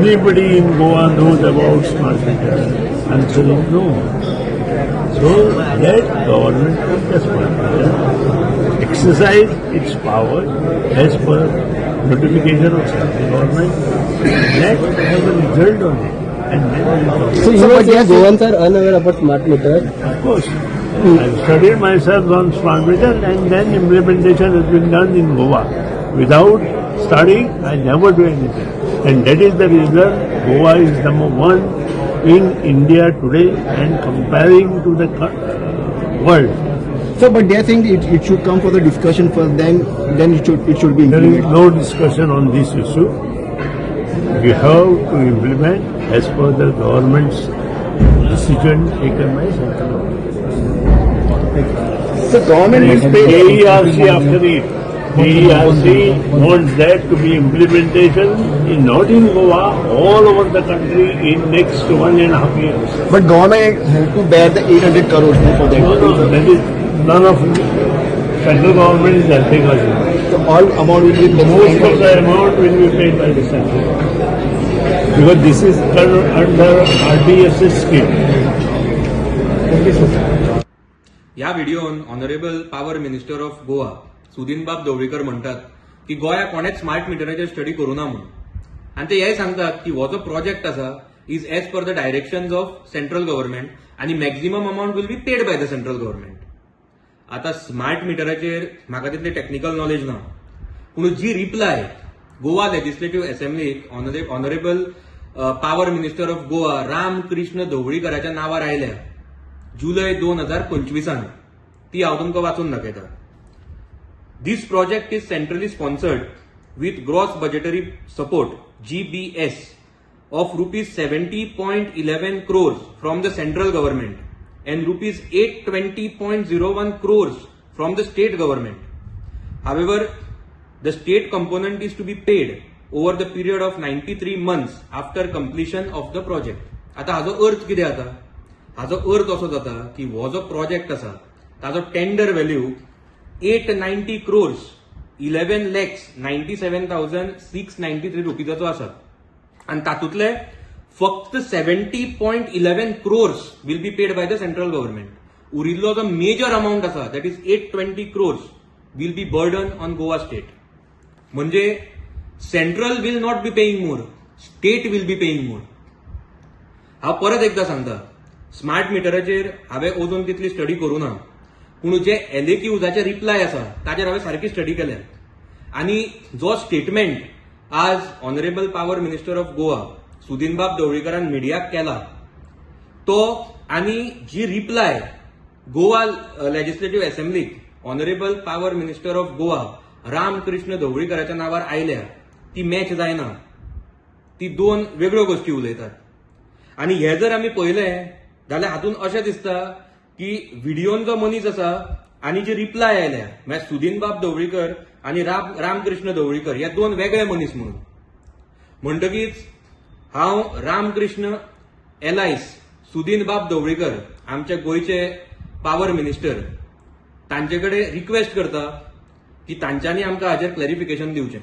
anybody in Goa knows about smart meter? Answer is no. So let government put the smart meter, exercise its power as per notification of central government, let have a result on it. And then we will So you were saying Goans are unaware about smart meter. of course, I've studied myself on smart meter and then implementation has been done in Goa. Without studying, I never do anything. And that is the reason Goa is number one in India today and comparing to the world. So, but they think it should come for the discussion first, then it should be There is implemented. no discussion on this issue. We have to implement as per the government's decision taken by central government. So, government will pay. AERC after it. AERC wants that to be implementation in not in Goa, all over the country in next 1.5 years. But government has to bear the 800 crores for that. No, that is none of central government is helping us. So all amount will be Most of the amount will be paid by the central government. Because this is under RDSS scheme. ह्या व्हिडिओन honourable power minister of Goa सुदीनबाब ढवळीकर म्हणतात की गोंया कोणेच smart मिटराचेर study करूना म्हणून आणि ते हेय सांगतात की हो जो प्रोजेक्ट आसा is as per the directions of central government आणि maximum amount will be paid by the central government. आता स्मार्ट मिटराचेर म्हाका तितले टेक्निकल नॉलेज ना, पूण जी रिप्लाय गोवा लेजिस्लेटिव्ह असेंब्लीक honourable power minister of Goa Ramakrishna ढवळीकराच्या नावार आयल्या जुलय 2025 ती हांव तुमकां वाचून दाखयता. This project is centrally sponsored with gross budgetary support GBS of rupees 70.11 crores from the central government and rupees 820.01 crores from the state government. However, the state component is to be paid over the period of 93 months after completion of the project. आता हाजो अर्थ कितें जाता? हाजो अर्थ असो जाता की हो जो प्रोजेक्ट आसा ताजो टेंडर व्हॅल्यू 890 crores 11,97,693 रुपीजाचो आसा आणि तातूंतले फक्त 70.11 crores will be paid by the central government. उरिल्लो जो मेजर अमाउंट आसा that is 820 crores will be burden on Goa state. म्हणजे central will not be paying more, state will be paying more. हांव परत एकदा सांगता, स्मार्ट मिटराचेर हांवें अजून तितली स्टडी करूना, पूण जे एलएक्यूजाचे रिप्लाय आसा ताचेर हांवें सारकी स्टडी केल्या आणि जो स्टेटमेंट आज honourable power minister of Goa सुदीनबाब ढवळीकरान मिडियाक केला तो आणि जी रिप्लाय गोवा लेजिस्लेटिव्ह असेंब्लीक honourable power minister of Goa Ramakrishna ढवळीकराच्या नावार आयल्या ती मॅच जायना. ती दोन वेगळ्यो गोष्टी उलयतात. आणि हे जर आमी पळयलें जाल्यार हातूंत अशें दिसता की व्हिडिओन जो मनीस आसा आणि जी रिप्लाय आयल्या म्हणजे सुदीनबाब ढवळीकर आणि रामकृष्ण ढवळीकर हे दोन वेगळे मनीस म्हणून. म्हणटकीच हांव रामकृष्ण एलायस सुदीनबाब ढवळीकर आमचे गोंयचे पॉवर मिनिस्टर तांचे कडेन रिक्वेस्ट करता की तांच्यांनी आमकां हाचेर क्लॅरिफिकेशन दिवचें.